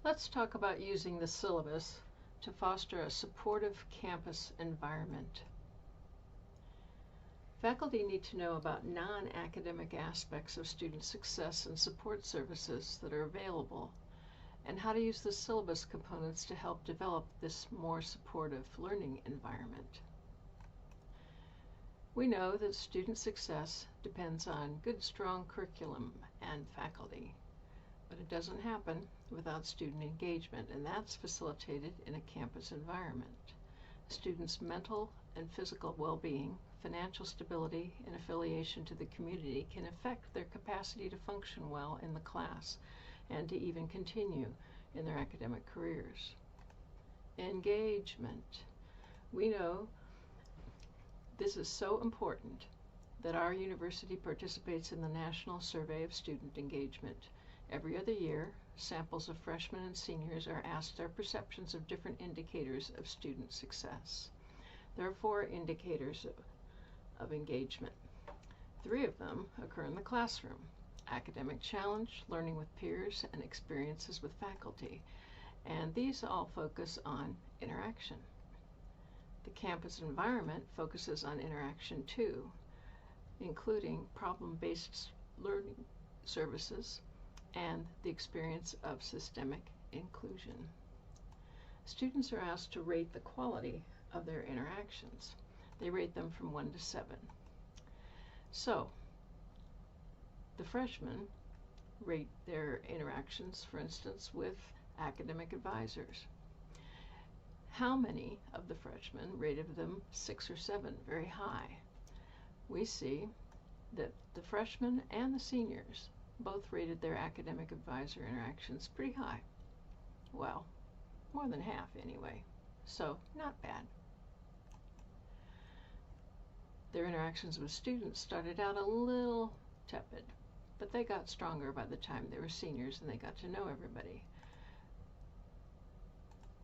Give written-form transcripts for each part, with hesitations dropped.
Let's talk about using the syllabus to foster a supportive campus environment. Faculty need to know about non-academic aspects of student success and support services that are available, and how to use the syllabus components to help develop this more supportive learning environment. We know that student success depends on good, strong curriculum and faculty, but it doesn't happen without student engagement, and that's facilitated in a campus environment. Students' mental and physical well-being, financial stability, and affiliation to the community can affect their capacity to function well in the class and to even continue in their academic careers. Engagement. We know this is so important that our university participates in the National Survey of Student Engagement. Every other year, samples of freshmen and seniors are asked their perceptions of different indicators of student success. There are 4 indicators of engagement. 3 of them occur in the classroom: academic challenge, learning with peers, and experiences with faculty. And these all focus on interaction. The campus environment focuses on interaction too, including problem-based learning services and the experience of systemic inclusion. Students are asked to rate the quality of their interactions. They rate them from 1 to 7. So, the freshmen rate their interactions, for instance, with academic advisors. How many of the freshmen rated them 6 or 7, very high? We see that the freshmen and the seniors both rated their academic advisor interactions pretty high. Well, more than half anyway, so not bad. Their interactions with students started out a little tepid, but they got stronger by the time they were seniors and they got to know everybody.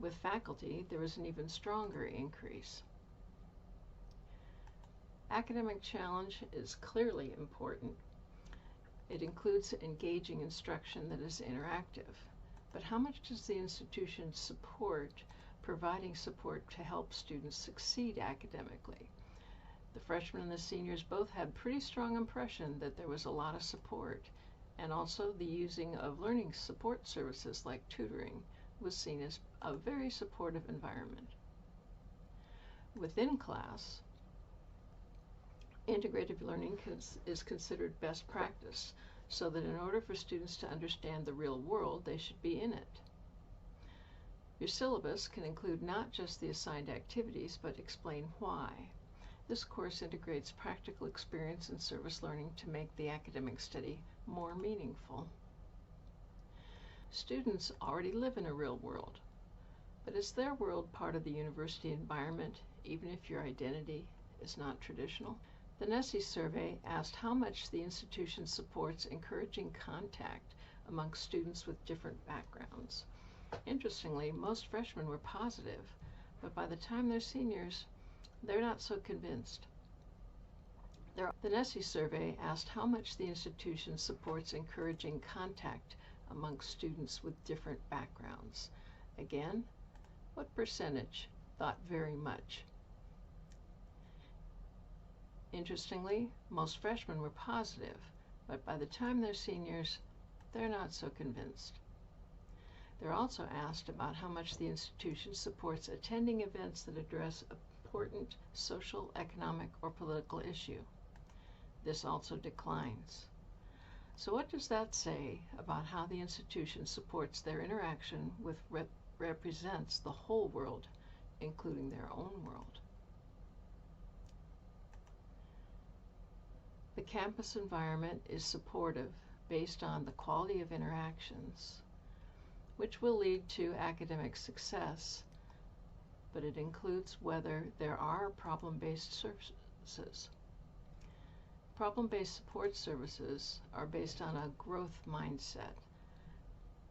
With faculty, there was an even stronger increase. Academic challenge is clearly important. It includes engaging instruction that is interactive. But how much does the institution support providing support to help students succeed academically? The freshmen and the seniors both had pretty strong impression that there was a lot of support, and also the using of learning support services like tutoring was seen as a very supportive environment. Within class, integrative learning is considered best practice, so that in order for students to understand the real world, they should be in it. Your syllabus can include not just the assigned activities, but explain why. This course integrates practical experience and service learning to make the academic study more meaningful. Students already live in a real world, but is their world part of the university environment, even if your identity is not traditional? The NSSE survey asked how much the institution supports encouraging contact among students with different backgrounds. Interestingly, most freshmen were positive, but by the time they're seniors, they're not so convinced. The NSSE survey asked how much the institution supports encouraging contact among students with different backgrounds. Again, what percentage thought very much? Interestingly, most freshmen were positive, but by the time they're seniors, they're not so convinced. They're also asked about how much the institution supports attending events that address important social, economic, or political issue. This also declines. So what does that say about how the institution supports their interaction with represents the whole world, including their own world? The campus environment is supportive based on the quality of interactions, which will lead to academic success, but it includes whether there are problem-based services. Problem-based support services are based on a growth mindset.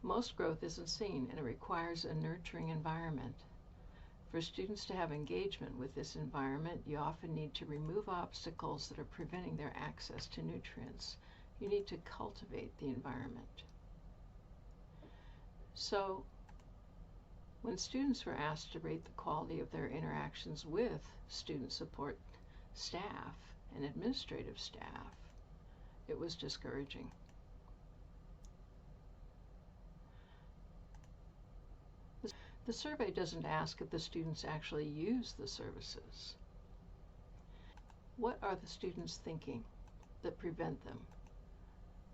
Most growth isn't seen, and it requires a nurturing environment. For students to have engagement with this environment, you often need to remove obstacles that are preventing their access to nutrients. You need to cultivate the environment. So, when students were asked to rate the quality of their interactions with student support staff and administrative staff, it was discouraging. The survey doesn't ask if the students actually use the services. What are the students thinking that prevent them?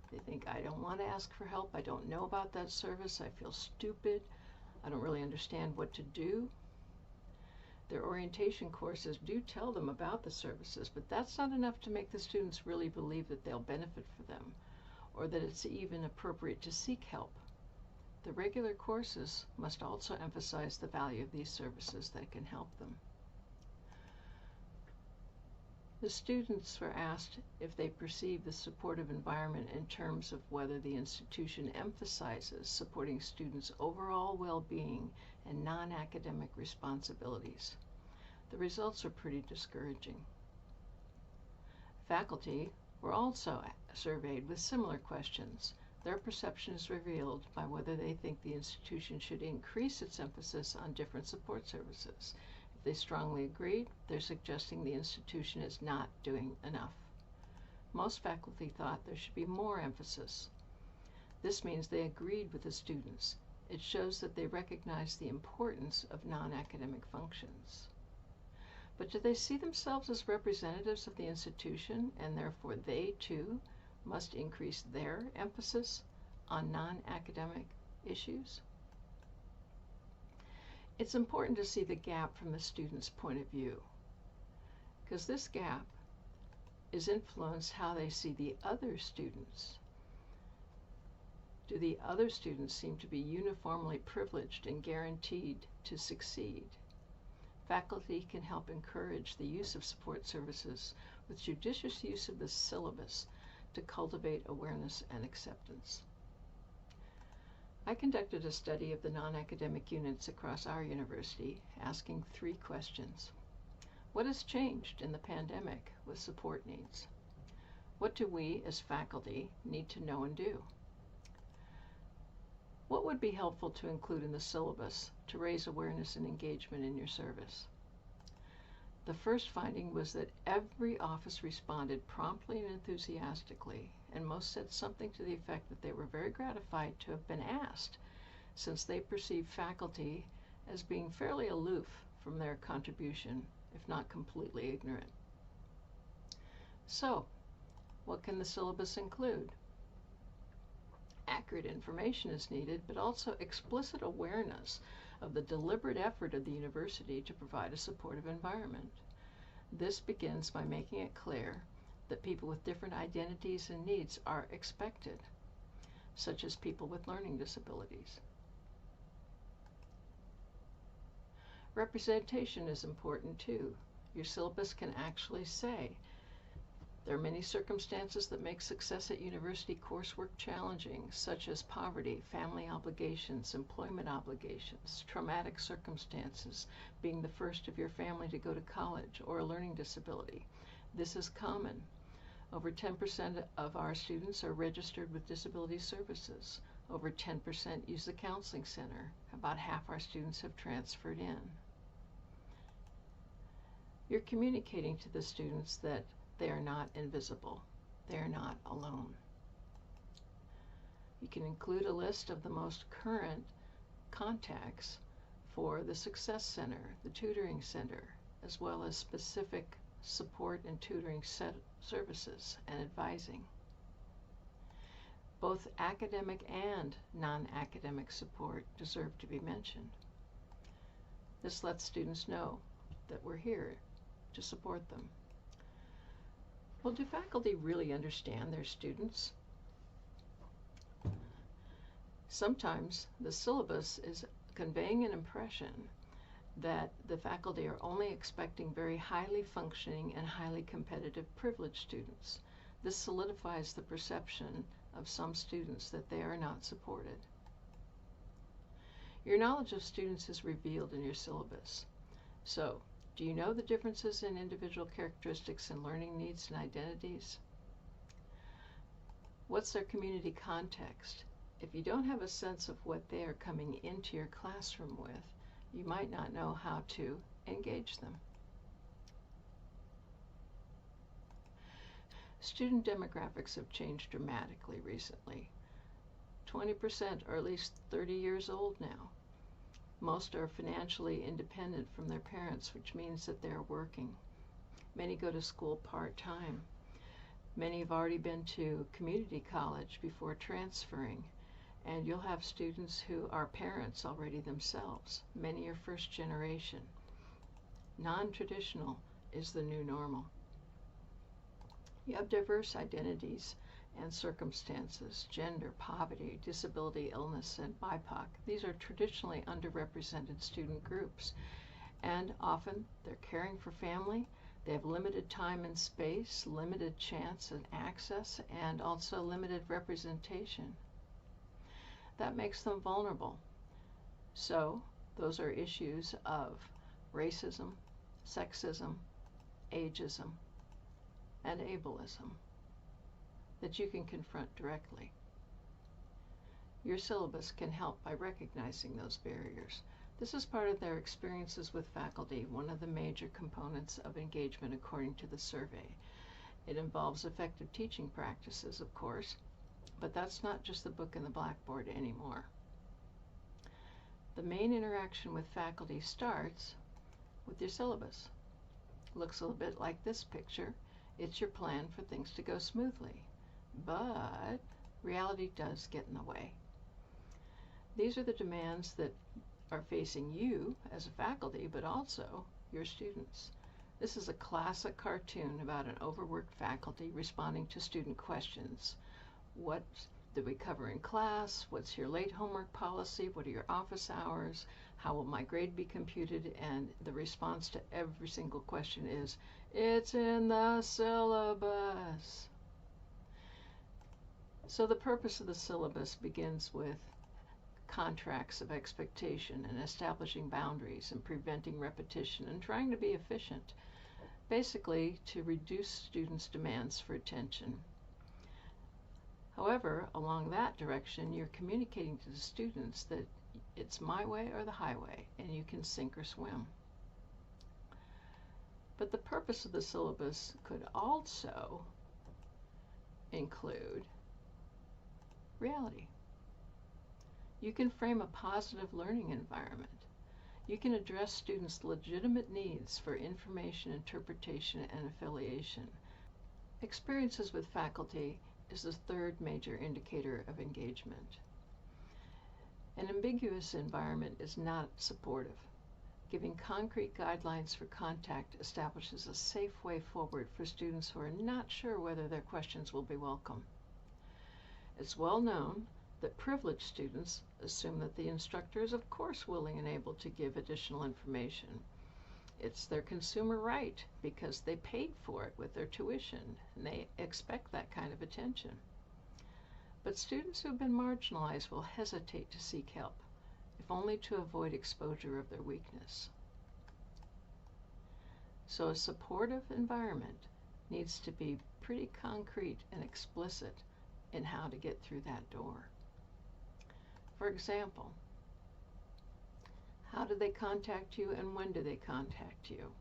They think, I don't want to ask for help, I don't know about that service, I feel stupid, I don't really understand what to do. Their orientation courses do tell them about the services, but that's not enough to make the students really believe that they'll benefit from them, or that it's even appropriate to seek help. The regular courses must also emphasize the value of these services that can help them. The students were asked if they perceive the supportive environment in terms of whether the institution emphasizes supporting students' overall well-being and non-academic responsibilities. The results are pretty discouraging. Faculty were also surveyed with similar questions. Their perception is revealed by whether they think the institution should increase its emphasis on different support services. If they strongly agreed, they're suggesting the institution is not doing enough. Most faculty thought there should be more emphasis. This means they agreed with the students. It shows that they recognize the importance of non-academic functions. But do they see themselves as representatives of the institution, and therefore they, too, must increase their emphasis on non-academic issues? It's important to see the gap from the student's point of view, because this gap is influenced how they see the other students. Do the other students seem to be uniformly privileged and guaranteed to succeed? Faculty can help encourage the use of support services with judicious use of the syllabus to cultivate awareness and acceptance. I conducted a study of the non-academic units across our university, asking 3 questions. What has changed in the pandemic with support needs? What do we as faculty need to know and do? What would be helpful to include in the syllabus to raise awareness and engagement in your service? The first finding was that every office responded promptly and enthusiastically, and most said something to the effect that they were very gratified to have been asked, since they perceived faculty as being fairly aloof from their contribution, if not completely ignorant. So, what can the syllabus include? Accurate information is needed, but also explicit awareness of the deliberate effort of the university to provide a supportive environment. This begins by making it clear that people with different identities and needs are expected, such as people with learning disabilities. Representation is important too. Your syllabus can actually say, there are many circumstances that make success at university coursework challenging, such as poverty, family obligations, employment obligations, traumatic circumstances, being the first of your family to go to college, or a learning disability. This is common. Over 10% of our students are registered with disability services. Over 10% use the counseling center. About half our students have transferred in. You're communicating to the students that they are not invisible. They are not alone. You can include a list of the most current contacts for the Success Center, the Tutoring Center, as well as specific support and tutoring services and advising. Both academic and non-academic support deserve to be mentioned. This lets students know that we're here to support them. Well, do faculty really understand their students? Sometimes the syllabus is conveying an impression that the faculty are only expecting very highly functioning and highly competitive privileged students. This solidifies the perception of some students that they are not supported. Your knowledge of students is revealed in your syllabus. So, do you know the differences in individual characteristics and learning needs and identities? What's their community context? If you don't have a sense of what they are coming into your classroom with, you might not know how to engage them. Student demographics have changed dramatically recently. 20% are at least 30 years old now. Most are financially independent from their parents, which means that they're working. Many go to school part-time. Many have already been to community college before transferring, and you'll have students who are parents already themselves. Many are first generation. Non-traditional is the new normal. You have diverse identities and circumstances: gender, poverty, disability, illness, and BIPOC. These are traditionally underrepresented student groups, and often they're caring for family. They have limited time and space, limited chance and access, and also limited representation. That makes them vulnerable. So those are issues of racism, sexism, ageism, and ableism that you can confront directly. Your syllabus can help by recognizing those barriers. This is part of their experiences with faculty, one of the major components of engagement according to the survey. It involves effective teaching practices, of course, but that's not just the book and the blackboard anymore. The main interaction with faculty starts with your syllabus. Looks a little bit like this picture. It's your plan for things to go smoothly, but reality does get in the way. These are the demands that are facing you as a faculty, but also your students. This is a classic cartoon about an overworked faculty responding to student questions. What did we cover in class? What's your late homework policy? What are your office hours? How will my grade be computed? And the response to every single question is, it's in the syllabus. So the purpose of the syllabus begins with contracts of expectation and establishing boundaries and preventing repetition and trying to be efficient, basically to reduce students' demands for attention. However, along that direction, you're communicating to the students that it's my way or the highway, and you can sink or swim. But the purpose of the syllabus could also include reality. You can frame a positive learning environment. You can address students' legitimate needs for information, interpretation, and affiliation. Experiences with faculty is the third major indicator of engagement. An ambiguous environment is not supportive. Giving concrete guidelines for contact establishes a safe way forward for students who are not sure whether their questions will be welcome. It's well known that privileged students assume that the instructor is of course willing and able to give additional information. It's their consumer right because they paid for it with their tuition, and they expect that kind of attention. But students who've been marginalized will hesitate to seek help, if only to avoid exposure of their weakness. So a supportive environment needs to be pretty concrete and explicit in how to get through that door. For example, how do they contact you and when do they contact you?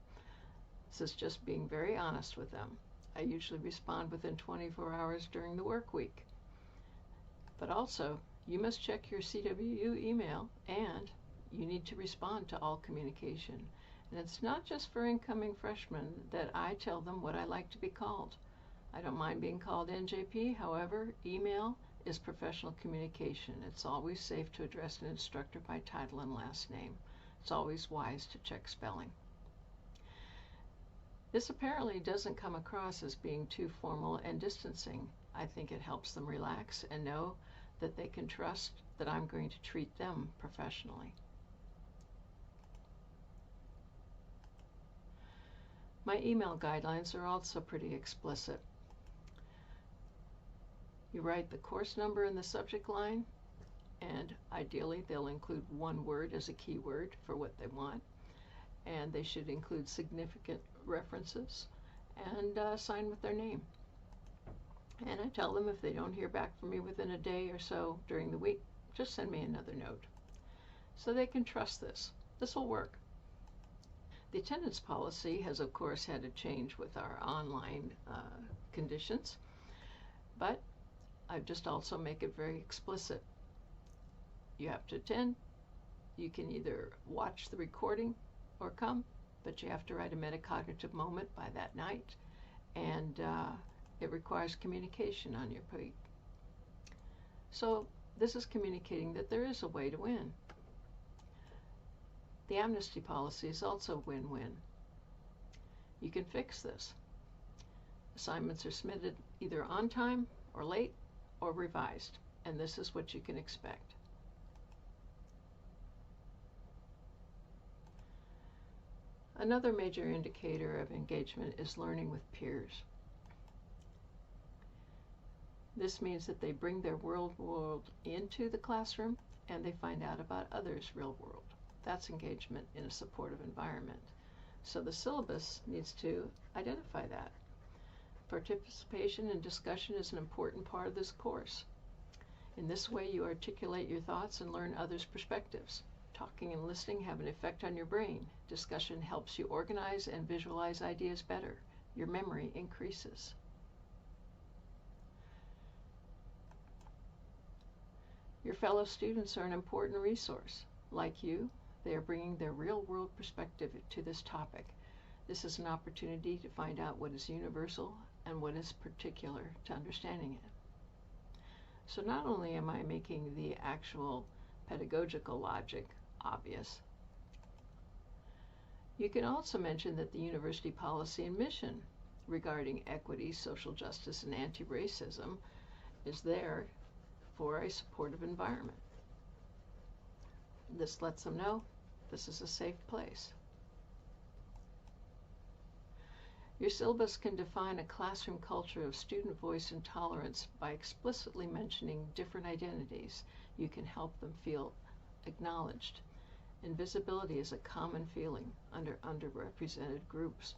This is just being very honest with them. I usually respond within 24 hours during the work week. But also, you must check your CWU email and you need to respond to all communication. And it's not just for incoming freshmen that I tell them what I like to be called. I don't mind being called NJP, however, email is professional communication. It's always safe to address an instructor by title and last name. It's always wise to check spelling. This apparently doesn't come across as being too formal and distancing. I think it helps them relax and know that they can trust that I'm going to treat them professionally. My email guidelines are also pretty explicit. You write the course number in the subject line, and ideally they'll include one word as a keyword for what they want, and they should include significant references and sign with their name. And I tell them if they don't hear back from me within a day or so during the week, just send me another note. So they can trust this. This will work. The attendance policy has, of course, had to change with our online conditions, but I just also make it very explicit. You have to attend. You can either watch the recording or come, but you have to write a metacognitive moment by that night, and it requires communication on your part. So this is communicating that there is a way to win. The amnesty policy is also win-win. You can fix this. Assignments are submitted either on time or late or revised, and this is what you can expect. Another major indicator of engagement is learning with peers. This means that they bring their real world into the classroom and they find out about others' real world. That's engagement in a supportive environment. So the syllabus needs to identify that. Participation and discussion is an important part of this course. In this way, you articulate your thoughts and learn others' perspectives. Talking and listening have an effect on your brain. Discussion helps you organize and visualize ideas better. Your memory increases. Your fellow students are an important resource. Like you, they are bringing their real-world perspective to this topic. This is an opportunity to find out what is universal and what is particular to understanding it. So not only am I making the actual pedagogical logic obvious, you can also mention that the university policy and mission regarding equity, social justice, and anti-racism is there for a supportive environment. This lets them know this is a safe place. Your syllabus can define a classroom culture of student voice and tolerance by explicitly mentioning different identities. You can help them feel acknowledged. Invisibility is a common feeling under underrepresented groups.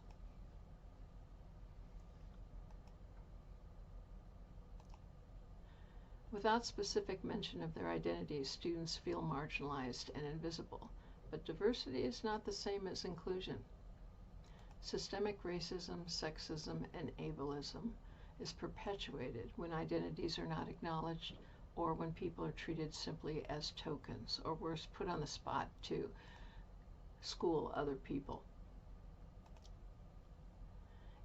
Without specific mention of their identities, students feel marginalized and invisible. But diversity is not the same as inclusion. Systemic racism, sexism, and ableism is perpetuated when identities are not acknowledged or when people are treated simply as tokens, or worse, put on the spot to school other people.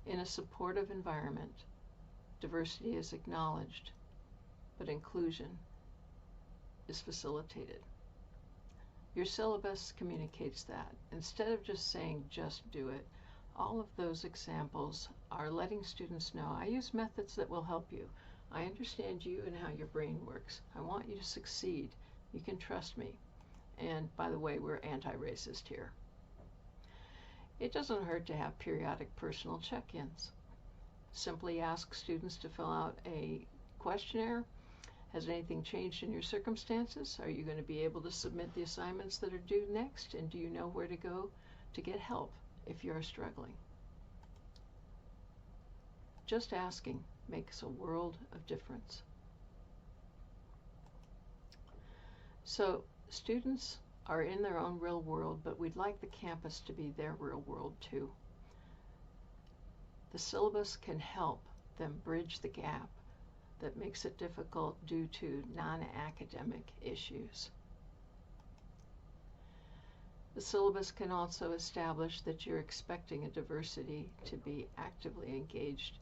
In a supportive environment, diversity is acknowledged, but inclusion is facilitated. Your syllabus communicates that. Instead of just saying, just do it, all of those examples are letting students know, I use methods that will help you. I understand you and how your brain works. I want you to succeed. You can trust me. And by the way, we're anti-racist here. It doesn't hurt to have periodic personal check-ins. Simply ask students to fill out a questionnaire. Has anything changed in your circumstances? Are you going to be able to submit the assignments that are due next? And do you know where to go to get help if you're struggling? Just asking makes a world of difference. So students are in their own real world, but we'd like the campus to be their real world too. The syllabus can help them bridge the gap that makes it difficult due to non-academic issues. The syllabus can also establish that you're expecting a diversity to be actively engaged,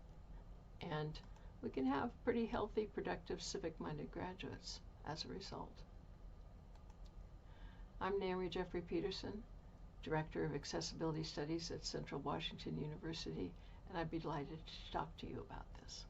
and we can have pretty healthy, productive, civic-minded graduates as a result. I'm Naomi Jeffery Petersen, Director of Accessibility Studies at Central Washington University, and I'd be delighted to talk to you about this.